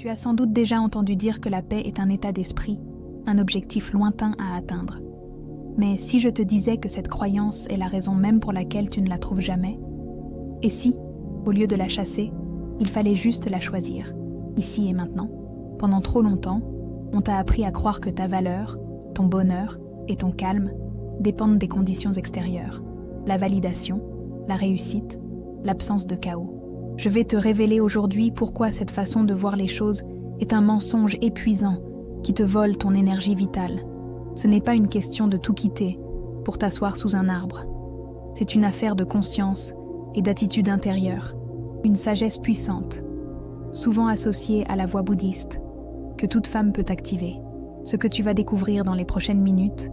Tu as sans doute déjà entendu dire que la paix est un état d'esprit, un objectif lointain à atteindre. Mais si je te disais que cette croyance est la raison même pour laquelle tu ne la trouves jamais? Et si, au lieu de la chasser, il fallait juste la choisir, ici et maintenant? Pendant trop longtemps, on t'a appris à croire que ta valeur, ton bonheur et ton calme dépendent des conditions extérieures, la validation, la réussite, l'absence de chaos. Je vais te révéler aujourd'hui pourquoi cette façon de voir les choses est un mensonge épuisant qui te vole ton énergie vitale. Ce n'est pas une question de tout quitter pour t'asseoir sous un arbre. C'est une affaire de conscience et d'attitude intérieure, une sagesse puissante, souvent associée à la voie bouddhiste, que toute femme peut activer. Ce que tu vas découvrir dans les prochaines minutes,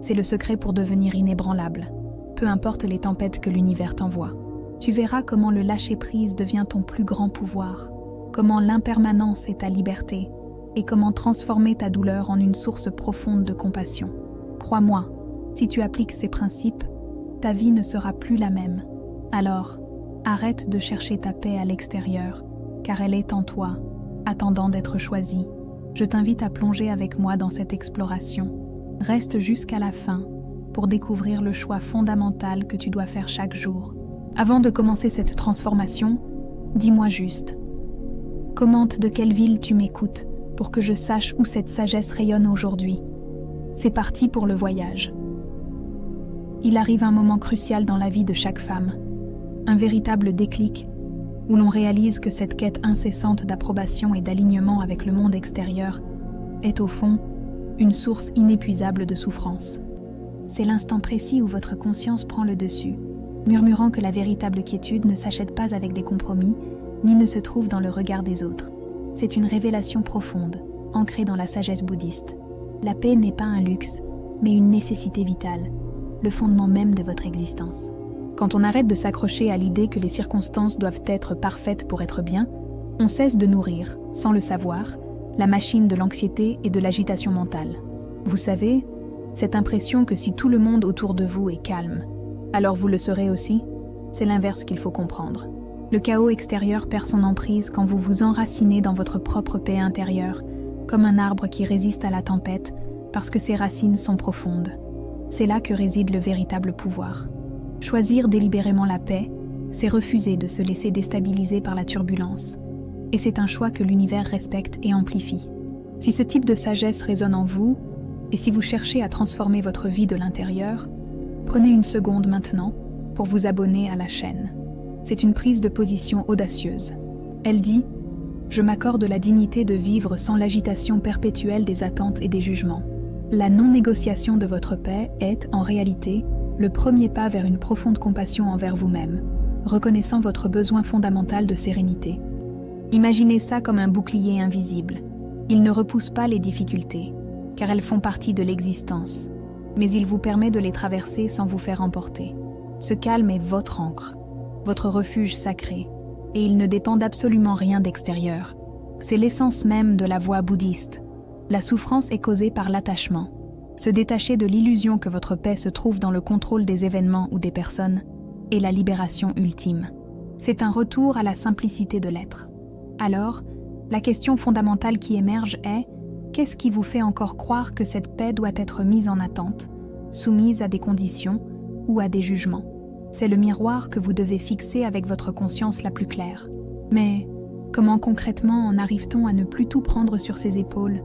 c'est le secret pour devenir inébranlable, peu importe les tempêtes que l'univers t'envoie. Tu verras comment le lâcher-prise devient ton plus grand pouvoir, comment l'impermanence est ta liberté, et comment transformer ta douleur en une source profonde de compassion. Crois-moi, si tu appliques ces principes, ta vie ne sera plus la même. Alors, arrête de chercher ta paix à l'extérieur, car elle est en toi, attendant d'être choisie. Je t'invite à plonger avec moi dans cette exploration. Reste jusqu'à la fin pour découvrir le choix fondamental que tu dois faire chaque jour. Avant de commencer cette transformation, dis-moi juste, commente de quelle ville tu m'écoutes pour que je sache où cette sagesse rayonne aujourd'hui. C'est parti pour le voyage. Il arrive un moment crucial dans la vie de chaque femme, un véritable déclic où l'on réalise que cette quête incessante d'approbation et d'alignement avec le monde extérieur est au fond une source inépuisable de souffrance. C'est l'instant précis où votre conscience prend le dessus, murmurant que la véritable quiétude ne s'achète pas avec des compromis, ni ne se trouve dans le regard des autres. C'est une révélation profonde, ancrée dans la sagesse bouddhiste. La paix n'est pas un luxe, mais une nécessité vitale, le fondement même de votre existence. Quand on arrête de s'accrocher à l'idée que les circonstances doivent être parfaites pour être bien, on cesse de nourrir, sans le savoir, la machine de l'anxiété et de l'agitation mentale. Vous savez, cette impression que si tout le monde autour de vous est calme, alors vous le serez aussi, c'est l'inverse qu'il faut comprendre. Le chaos extérieur perd son emprise quand vous vous enracinez dans votre propre paix intérieure, comme un arbre qui résiste à la tempête parce que ses racines sont profondes. C'est là que réside le véritable pouvoir. Choisir délibérément la paix, c'est refuser de se laisser déstabiliser par la turbulence. Et c'est un choix que l'univers respecte et amplifie. Si ce type de sagesse résonne en vous, et si vous cherchez à transformer votre vie de l'intérieur, prenez une seconde maintenant pour vous abonner à la chaîne. C'est une prise de position audacieuse. Elle dit « Je m'accorde la dignité de vivre sans l'agitation perpétuelle des attentes et des jugements. » La non-négociation de votre paix est, en réalité, le premier pas vers une profonde compassion envers vous-même, reconnaissant votre besoin fondamental de sérénité. Imaginez ça comme un bouclier invisible. Il ne repousse pas les difficultés, car elles font partie de l'existence, mais il vous permet de les traverser sans vous faire emporter. Ce calme est votre ancre, votre refuge sacré, et il ne dépend d'absolument rien d'extérieur. C'est l'essence même de la voie bouddhiste. La souffrance est causée par l'attachement. Se détacher de l'illusion que votre paix se trouve dans le contrôle des événements ou des personnes est la libération ultime. C'est un retour à la simplicité de l'être. Alors, la question fondamentale qui émerge est « Qu'est-ce qui vous fait encore croire que cette paix doit être mise en attente, soumise à des conditions ou à des jugements ?» C'est le miroir que vous devez fixer avec votre conscience la plus claire. Mais comment concrètement en arrive-t-on à ne plus tout prendre sur ses épaules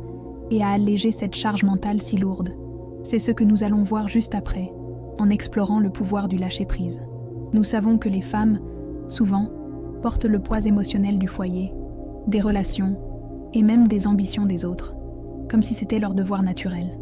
et à alléger cette charge mentale si lourde? C'est ce que nous allons voir juste après, en explorant le pouvoir du lâcher-prise. Nous savons que les femmes, souvent, portent le poids émotionnel du foyer, des relations et même des ambitions des autres, comme si c'était leur devoir naturel.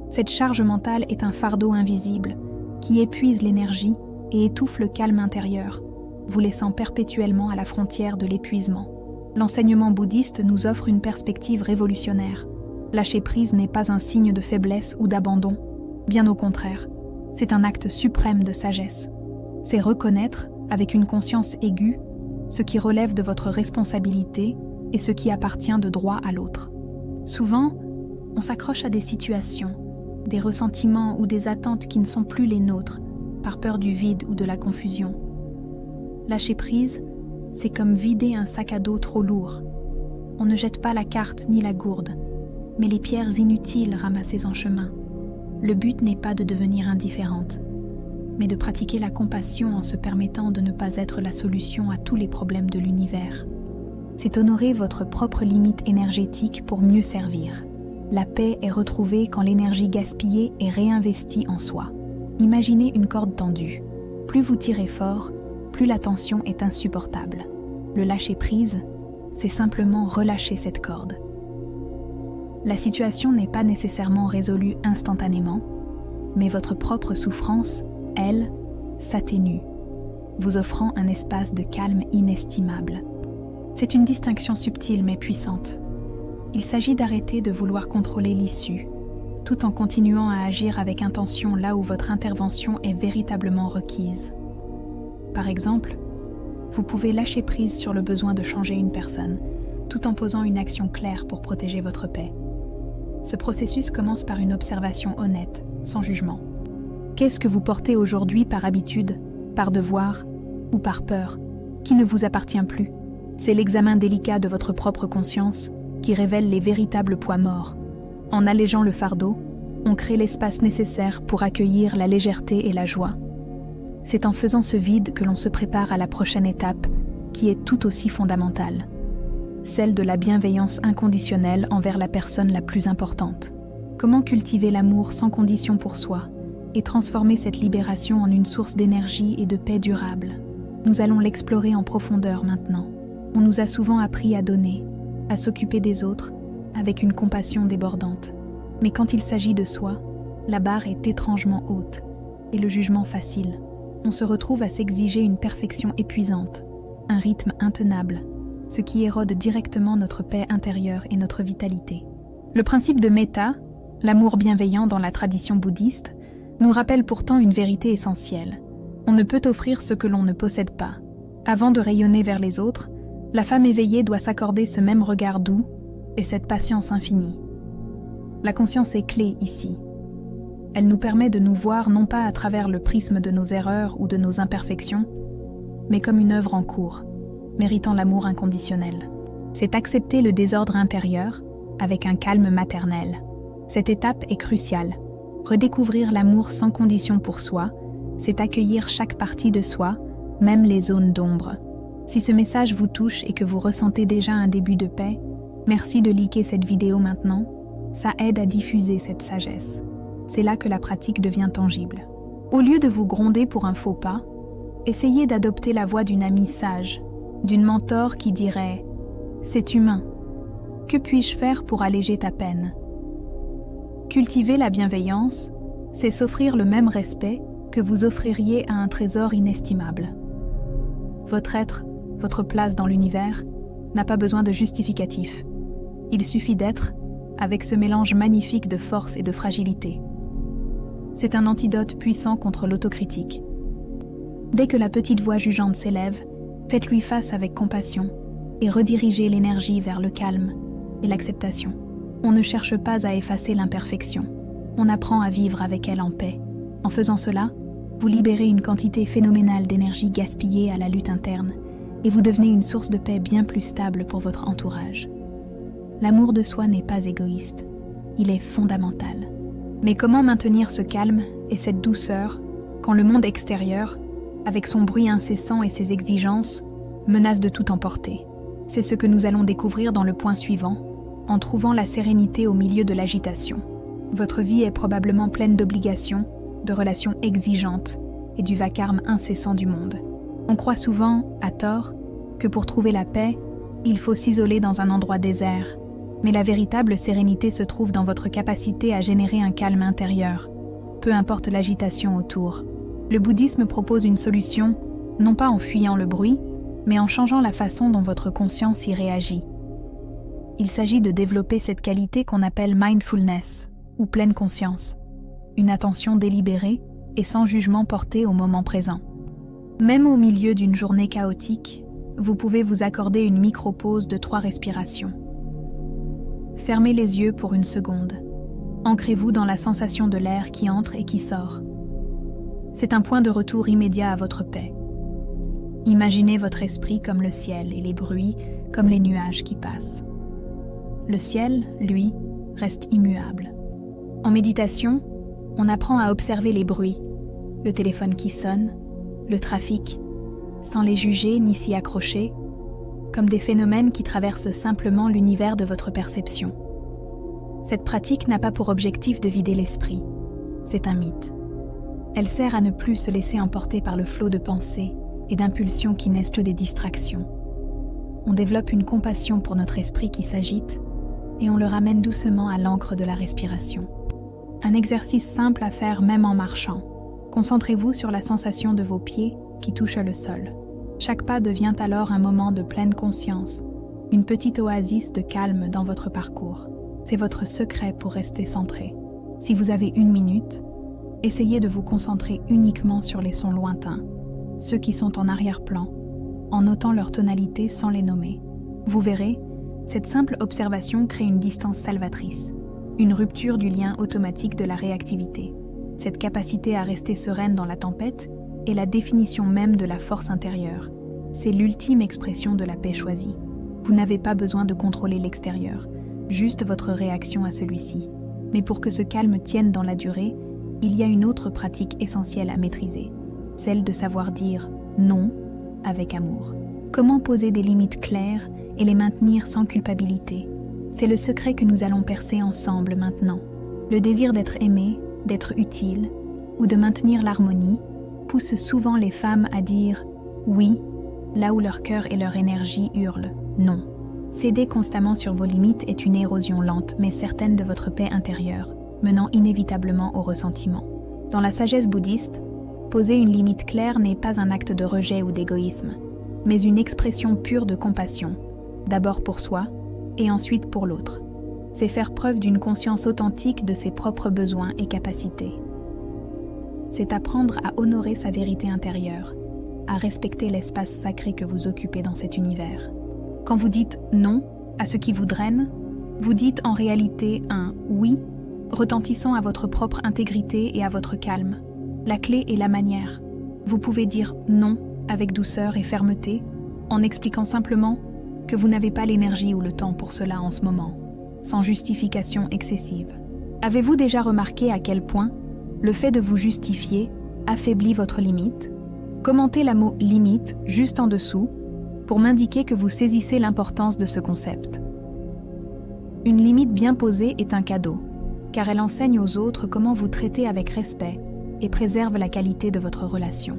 Cette charge mentale est un fardeau invisible qui épuise l'énergie et étouffe le calme intérieur, vous laissant perpétuellement à la frontière de l'épuisement. L'enseignement bouddhiste nous offre une perspective révolutionnaire. Lâcher prise n'est pas un signe de faiblesse ou d'abandon, bien au contraire, c'est un acte suprême de sagesse. C'est reconnaître, avec une conscience aiguë, ce qui relève de votre responsabilité et ce qui appartient de droit à l'autre. Souvent, on s'accroche à des situations, des ressentiments ou des attentes qui ne sont plus les nôtres, par peur du vide ou de la confusion. Lâcher prise, c'est comme vider un sac à dos trop lourd. On ne jette pas la carte ni la gourde, mais les pierres inutiles ramassées en chemin. Le but n'est pas de devenir indifférente, mais de pratiquer la compassion en se permettant de ne pas être la solution à tous les problèmes de l'univers. C'est honorer votre propre limite énergétique pour mieux servir. La paix est retrouvée quand l'énergie gaspillée est réinvestie en soi. Imaginez une corde tendue. Plus vous tirez fort, plus la tension est insupportable. Le lâcher-prise, c'est simplement relâcher cette corde. La situation n'est pas nécessairement résolue instantanément, mais votre propre souffrance, elle, s'atténue, vous offrant un espace de calme inestimable. C'est une distinction subtile mais puissante. Il s'agit d'arrêter de vouloir contrôler l'issue, tout en continuant à agir avec intention là où votre intervention est véritablement requise. Par exemple, vous pouvez lâcher prise sur le besoin de changer une personne, tout en posant une action claire pour protéger votre paix. Ce processus commence par une observation honnête, sans jugement. Qu'est-ce que vous portez aujourd'hui par habitude, par devoir ou par peur, qui ne vous appartient plus? C'est l'examen délicat de votre propre conscience qui révèle les véritables poids morts. En allégeant le fardeau, on crée l'espace nécessaire pour accueillir la légèreté et la joie. C'est en faisant ce vide que l'on se prépare à la prochaine étape, qui est tout aussi fondamentale, celle de la bienveillance inconditionnelle envers la personne la plus importante. Comment cultiver l'amour sans condition pour soi et transformer cette libération en une source d'énergie et de paix durable? Nous allons l'explorer en profondeur maintenant. On nous a souvent appris à donner, à s'occuper des autres, avec une compassion débordante. Mais quand il s'agit de soi, la barre est étrangement haute et le jugement facile. On se retrouve à s'exiger une perfection épuisante, un rythme intenable, ce qui érode directement notre paix intérieure et notre vitalité. Le principe de Metta, l'amour bienveillant dans la tradition bouddhiste, nous rappelle pourtant une vérité essentielle. On ne peut offrir ce que l'on ne possède pas. Avant de rayonner vers les autres, la femme éveillée doit s'accorder ce même regard doux et cette patience infinie. La conscience est clé ici. Elle nous permet de nous voir non pas à travers le prisme de nos erreurs ou de nos imperfections, mais comme une œuvre en cours, méritant l'amour inconditionnel. C'est accepter le désordre intérieur avec un calme maternel. Cette étape est cruciale. Redécouvrir l'amour sans condition pour soi, c'est accueillir chaque partie de soi, même les zones d'ombre. Si ce message vous touche et que vous ressentez déjà un début de paix, merci de liker cette vidéo maintenant. Ça aide à diffuser cette sagesse. C'est là que la pratique devient tangible. Au lieu de vous gronder pour un faux pas, essayez d'adopter la voix d'une amie sage, d'une mentor qui dirait « C'est humain. Que puis-je faire pour alléger ta peine ?» Cultiver la bienveillance, c'est s'offrir le même respect que vous offririez à un trésor inestimable. Votre être, votre place dans l'univers, n'a pas besoin de justificatif. Il suffit d'être, avec ce mélange magnifique de force et de fragilité. C'est un antidote puissant contre l'autocritique. Dès que la petite voix jugeante s'élève, faites-lui face avec compassion et redirigez l'énergie vers le calme et l'acceptation. On ne cherche pas à effacer l'imperfection, on apprend à vivre avec elle en paix. En faisant cela, vous libérez une quantité phénoménale d'énergie gaspillée à la lutte interne et vous devenez une source de paix bien plus stable pour votre entourage. L'amour de soi n'est pas égoïste, il est fondamental. Mais comment maintenir ce calme et cette douceur quand le monde extérieur, avec son bruit incessant et ses exigences, menace de tout emporter? C'est ce que nous allons découvrir dans le point suivant, en trouvant la sérénité au milieu de l'agitation. Votre vie est probablement pleine d'obligations, de relations exigeantes et du vacarme incessant du monde. On croit souvent, à tort, que pour trouver la paix, il faut s'isoler dans un endroit désert. Mais la véritable sérénité se trouve dans votre capacité à générer un calme intérieur, peu importe l'agitation autour. Le bouddhisme propose une solution, non pas en fuyant le bruit, mais en changeant la façon dont votre conscience y réagit. Il s'agit de développer cette qualité qu'on appelle mindfulness, ou pleine conscience, une attention délibérée et sans jugement porté au moment présent. Même au milieu d'une journée chaotique, vous pouvez vous accorder une micro-pause de 3 respirations. Fermez les yeux pour une seconde. Ancrez-vous dans la sensation de l'air qui entre et qui sort. C'est un point de retour immédiat à votre paix. Imaginez votre esprit comme le ciel et les bruits comme les nuages qui passent. Le ciel, lui, reste immuable. En méditation, on apprend à observer les bruits, le téléphone qui sonne, le trafic, sans les juger ni s'y accrocher, comme des phénomènes qui traversent simplement l'univers de votre perception. Cette pratique n'a pas pour objectif de vider l'esprit. C'est un mythe. Elle sert à ne plus se laisser emporter par le flot de pensées et d'impulsions qui naissent des distractions. On développe une compassion pour notre esprit qui s'agite et on le ramène doucement à l'ancre de la respiration. Un exercice simple à faire même en marchant. Concentrez-vous sur la sensation de vos pieds qui touchent le sol. Chaque pas devient alors un moment de pleine conscience, une petite oasis de calme dans votre parcours. C'est votre secret pour rester centré. Si vous avez 1 minute, essayez de vous concentrer uniquement sur les sons lointains, ceux qui sont en arrière-plan, en notant leur tonalité sans les nommer. Vous verrez, cette simple observation crée une distance salvatrice, une rupture du lien automatique de la réactivité. Cette capacité à rester sereine dans la tempête est la définition même de la force intérieure. C'est l'ultime expression de la paix choisie. Vous n'avez pas besoin de contrôler l'extérieur, juste votre réaction à celui-ci. Mais pour que ce calme tienne dans la durée, il y a une autre pratique essentielle à maîtriser, celle de savoir dire « non » avec amour. Comment poser des limites claires et les maintenir sans culpabilité? C'est le secret que nous allons percer ensemble maintenant. Le désir d'être aimé, d'être utile ou de maintenir l'harmonie pousse souvent les femmes à dire « oui » là où leur cœur et leur énergie hurlent « non ». Céder constamment sur vos limites est une érosion lente mais certaine de votre paix intérieure, menant inévitablement au ressentiment. Dans la sagesse bouddhiste, poser une limite claire n'est pas un acte de rejet ou d'égoïsme, mais une expression pure de compassion, d'abord pour soi et ensuite pour l'autre. C'est faire preuve d'une conscience authentique de ses propres besoins et capacités. C'est apprendre à honorer sa vérité intérieure, à respecter l'espace sacré que vous occupez dans cet univers. Quand vous dites « non » à ce qui vous draine, vous dites en réalité un « oui » retentissant à votre propre intégrité et à votre calme. La clé est la manière. Vous pouvez dire « non » avec douceur et fermeté, en expliquant simplement que vous n'avez pas l'énergie ou le temps pour cela en ce moment, sans justification excessive. Avez-vous déjà remarqué à quel point le fait de vous justifier affaiblit votre limite? Commentez le mot « limite » juste en dessous pour m'indiquer que vous saisissez l'importance de ce concept. Une limite bien posée est un cadeau, car elle enseigne aux autres comment vous traiter avec respect et préserve la qualité de votre relation.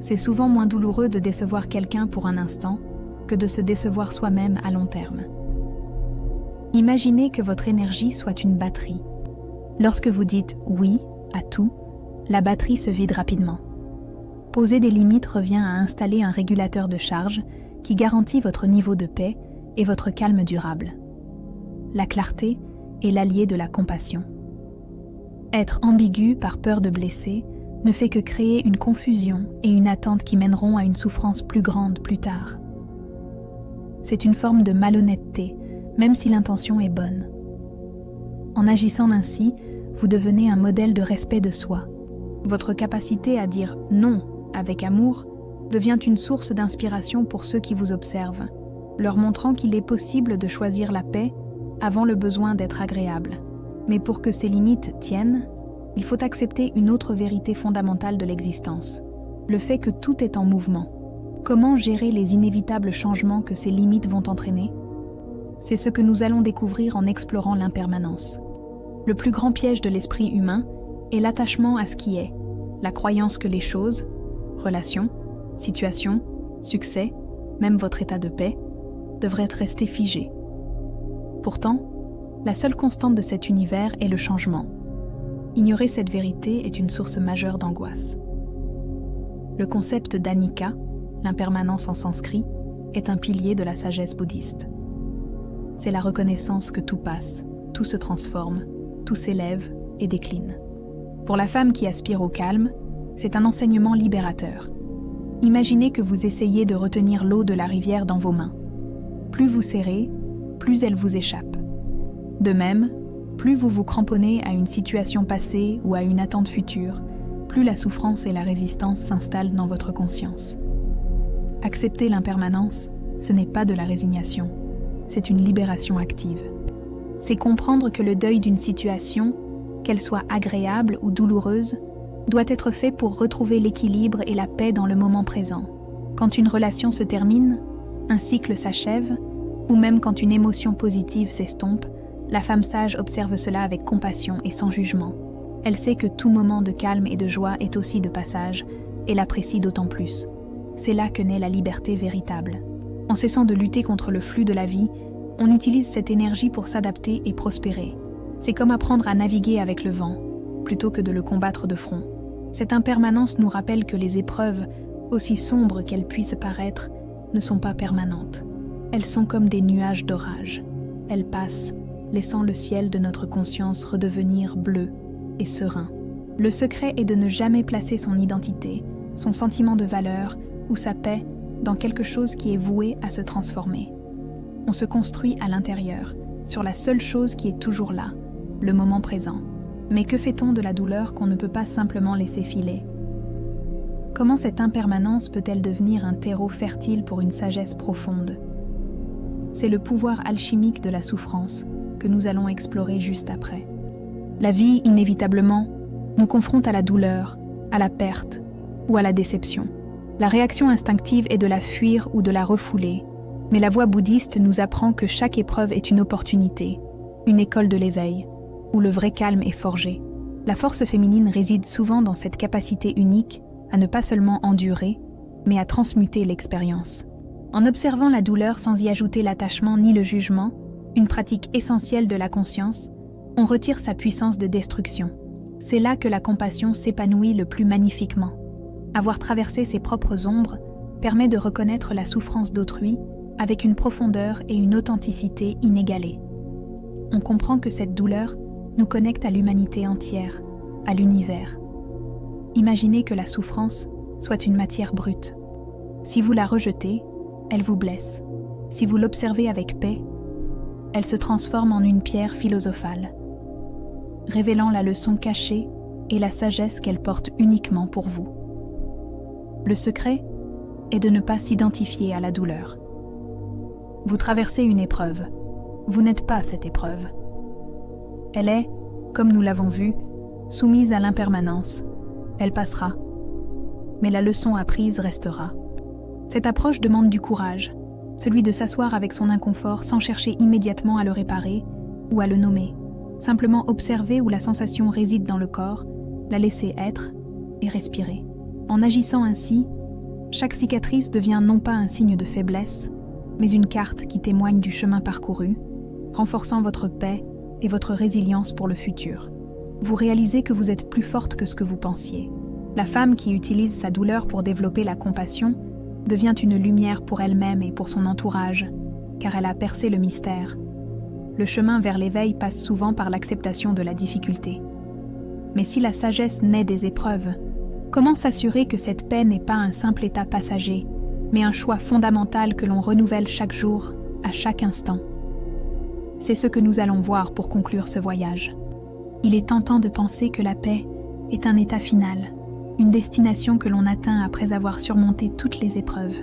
C'est souvent moins douloureux de décevoir quelqu'un pour un instant que de se décevoir soi-même à long terme. Imaginez que votre énergie soit une batterie. Lorsque vous dites « oui » à tout, la batterie se vide rapidement. Poser des limites revient à installer un régulateur de charge qui garantit votre niveau de paix et votre calme durable. La clarté est l'allié de la compassion. Être ambigu par peur de blesser ne fait que créer une confusion et une attente qui mèneront à une souffrance plus grande plus tard. C'est une forme de malhonnêteté, même si l'intention est bonne. En agissant ainsi, vous devenez un modèle de respect de soi. Votre capacité à dire « non » avec amour devient une source d'inspiration pour ceux qui vous observent, leur montrant qu'il est possible de choisir la paix avant le besoin d'être agréable. Mais pour que ces limites tiennent, il faut accepter une autre vérité fondamentale de l'existence, le fait que tout est en mouvement. Comment gérer les inévitables changements que ces limites vont entraîner? C'est ce que nous allons découvrir en explorant l'impermanence. Le plus grand piège de l'esprit humain est l'attachement à ce qui est, la croyance que les choses, relations, situations, succès, même votre état de paix, devraient rester figés. Pourtant, la seule constante de cet univers est le changement. Ignorer cette vérité est une source majeure d'angoisse. Le concept d'anicca, l'impermanence en sanskrit, est un pilier de la sagesse bouddhiste. C'est la reconnaissance que tout passe, tout se transforme, tout s'élève et décline. Pour la femme qui aspire au calme, c'est un enseignement libérateur. Imaginez que vous essayez de retenir l'eau de la rivière dans vos mains. Plus vous serrez, plus elle vous échappe. De même, plus vous vous cramponnez à une situation passée ou à une attente future, plus la souffrance et la résistance s'installent dans votre conscience. Accepter l'impermanence, ce n'est pas de la résignation, c'est une libération active. C'est comprendre que le deuil d'une situation, qu'elle soit agréable ou douloureuse, doit être fait pour retrouver l'équilibre et la paix dans le moment présent. Quand une relation se termine, un cycle s'achève, ou même quand une émotion positive s'estompe, la femme sage observe cela avec compassion et sans jugement. Elle sait que tout moment de calme et de joie est aussi de passage, et l'apprécie d'autant plus. C'est là que naît la liberté véritable. En cessant de lutter contre le flux de la vie, on utilise cette énergie pour s'adapter et prospérer. C'est comme apprendre à naviguer avec le vent, plutôt que de le combattre de front. Cette impermanence nous rappelle que les épreuves, aussi sombres qu'elles puissent paraître, ne sont pas permanentes. Elles sont comme des nuages d'orage. Elles passent, laissant le ciel de notre conscience redevenir bleu et serein. Le secret est de ne jamais placer son identité, son sentiment de valeur ou sa paix dans quelque chose qui est voué à se transformer. On se construit à l'intérieur, sur la seule chose qui est toujours là, le moment présent. Mais que fait-on de la douleur qu'on ne peut pas simplement laisser filer ? Comment cette impermanence peut-elle devenir un terreau fertile pour une sagesse profonde ? C'est le pouvoir alchimique de la souffrance que nous allons explorer juste après. La vie, inévitablement, nous confronte à la douleur, à la perte ou à la déception. La réaction instinctive est de la fuir ou de la refouler, mais la voie bouddhiste nous apprend que chaque épreuve est une opportunité, une école de l'éveil, où le vrai calme est forgé. La force féminine réside souvent dans cette capacité unique à ne pas seulement endurer, mais à transmuter l'expérience. En observant la douleur sans y ajouter l'attachement ni le jugement, une pratique essentielle de la conscience, on retire sa puissance de destruction. C'est là que la compassion s'épanouit le plus magnifiquement. Avoir traversé ses propres ombres permet de reconnaître la souffrance d'autrui avec une profondeur et une authenticité inégalées. On comprend que cette douleur nous connecte à l'humanité entière, à l'univers. Imaginez que la souffrance soit une matière brute. Si vous la rejetez, elle vous blesse. Si vous l'observez avec paix, elle se transforme en une pierre philosophale, révélant la leçon cachée et la sagesse qu'elle porte uniquement pour vous. Le secret est de ne pas s'identifier à la douleur. Vous traversez une épreuve. Vous n'êtes pas cette épreuve. Elle est, comme nous l'avons vu, soumise à l'impermanence. Elle passera, mais la leçon apprise restera. Cette approche demande du courage, celui de s'asseoir avec son inconfort sans chercher immédiatement à le réparer ou à le nommer. Simplement observer où la sensation réside dans le corps, la laisser être et respirer. En agissant ainsi, chaque cicatrice devient non pas un signe de faiblesse, mais une carte qui témoigne du chemin parcouru, renforçant votre paix et votre résilience pour le futur. Vous réalisez que vous êtes plus forte que ce que vous pensiez. La femme qui utilise sa douleur pour développer la compassion devient une lumière pour elle-même et pour son entourage, car elle a percé le mystère. Le chemin vers l'éveil passe souvent par l'acceptation de la difficulté. Mais si la sagesse naît des épreuves, comment s'assurer que cette paix n'est pas un simple état passager, mais un choix fondamental que l'on renouvelle chaque jour, à chaque instant ? C'est ce que nous allons voir pour conclure ce voyage. Il est tentant de penser que la paix est un état final, une destination que l'on atteint après avoir surmonté toutes les épreuves.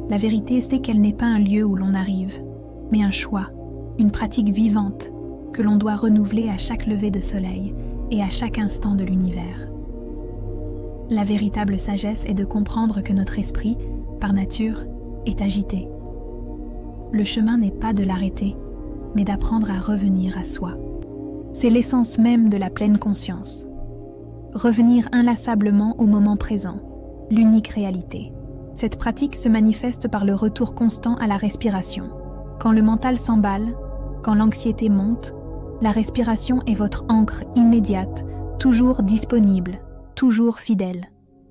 La vérité, c'est qu'elle n'est pas un lieu où l'on arrive, mais un choix, une pratique vivante que l'on doit renouveler à chaque lever de soleil et à chaque instant de l'univers. La véritable sagesse est de comprendre que notre esprit, par nature, est agité. Le chemin n'est pas de l'arrêter, mais d'apprendre à revenir à soi. C'est l'essence même de la pleine conscience. Revenir inlassablement au moment présent, l'unique réalité. Cette pratique se manifeste par le retour constant à la respiration. Quand le mental s'emballe, quand l'anxiété monte, la respiration est votre ancre immédiate, toujours disponible, toujours fidèle.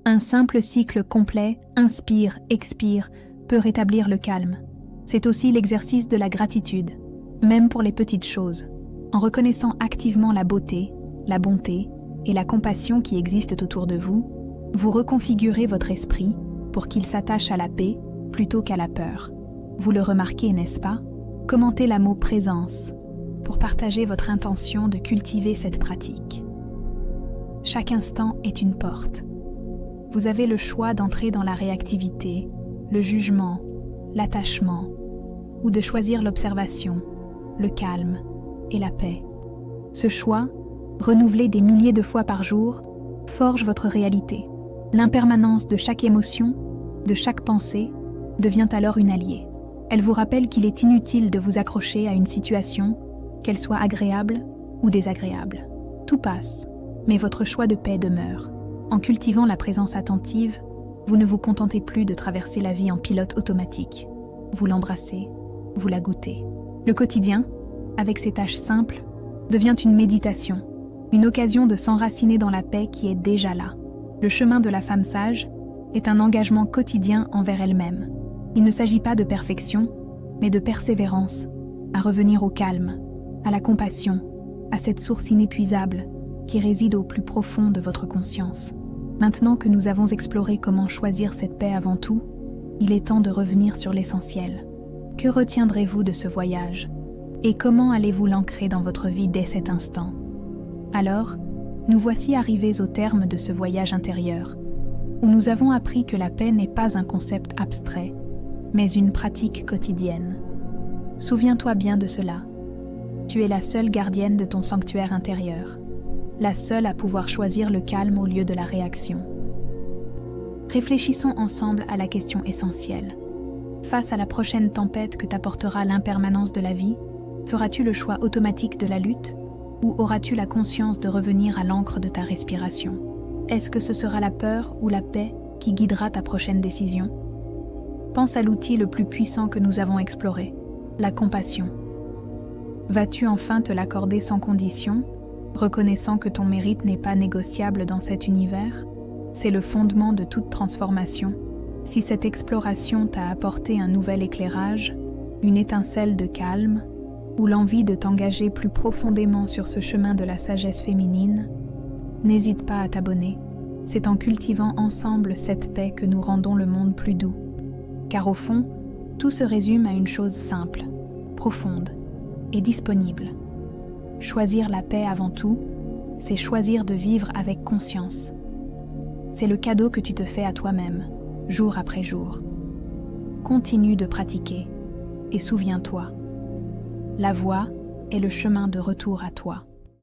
Un simple cycle complet, inspire, expire, peut rétablir le calme. C'est aussi l'exercice de la gratitude, même pour les petites choses. En reconnaissant activement la beauté, la bonté et la compassion qui existent autour de vous, vous reconfigurez votre esprit pour qu'il s'attache à la paix plutôt qu'à la peur. Vous le remarquez, n'est-ce pas ? Commentez le mot « présence » pour partager votre intention de cultiver cette pratique. Chaque instant est une porte. Vous avez le choix d'entrer dans la réactivité, le jugement, l'attachement, ou de choisir l'observation, le calme et la paix. Ce choix, renouvelé des milliers de fois par jour, forge votre réalité. L'impermanence de chaque émotion, de chaque pensée, devient alors une alliée. Elle vous rappelle qu'il est inutile de vous accrocher à une situation, qu'elle soit agréable ou désagréable. Tout passe, mais votre choix de paix demeure. En cultivant la présence attentive, vous ne vous contentez plus de traverser la vie en pilote automatique. Vous l'embrassez, vous la goûtez. Le quotidien, avec ses tâches simples, devient une méditation, une occasion de s'enraciner dans la paix qui est déjà là. Le chemin de la femme sage est un engagement quotidien envers elle-même. Il ne s'agit pas de perfection, mais de persévérance, à revenir au calme, à la compassion, à cette source inépuisable qui réside au plus profond de votre conscience. Maintenant que nous avons exploré comment choisir cette paix avant tout, il est temps de revenir sur l'essentiel. Que retiendrez-vous de ce voyage? Et comment allez-vous l'ancrer dans votre vie dès cet instant? Alors, nous voici arrivés au terme de ce voyage intérieur, où nous avons appris que la paix n'est pas un concept abstrait, mais une pratique quotidienne. Souviens-toi bien de cela. Tu es la seule gardienne de ton sanctuaire intérieur, la seule à pouvoir choisir le calme au lieu de la réaction. Réfléchissons ensemble à la question essentielle. Face à la prochaine tempête que t'apportera l'impermanence de la vie, feras-tu le choix automatique de la lutte ou auras-tu la conscience de revenir à l'ancre de ta respiration? Est-ce que ce sera la peur ou la paix qui guidera ta prochaine décision? Pense à l'outil le plus puissant que nous avons exploré, la compassion. Vas-tu enfin te l'accorder sans condition, reconnaissant que ton mérite n'est pas négociable dans cet univers? C'est le fondement de toute transformation. Si cette exploration t'a apporté un nouvel éclairage, une étincelle de calme, ou l'envie de t'engager plus profondément sur ce chemin de la sagesse féminine, n'hésite pas à t'abonner. C'est en cultivant ensemble cette paix que nous rendons le monde plus doux. Car au fond, tout se résume à une chose simple, profonde et disponible. Choisir la paix avant tout, c'est choisir de vivre avec conscience. C'est le cadeau que tu te fais à toi-même, jour après jour. Continue de pratiquer et souviens-toi, la voie est le chemin de retour à toi.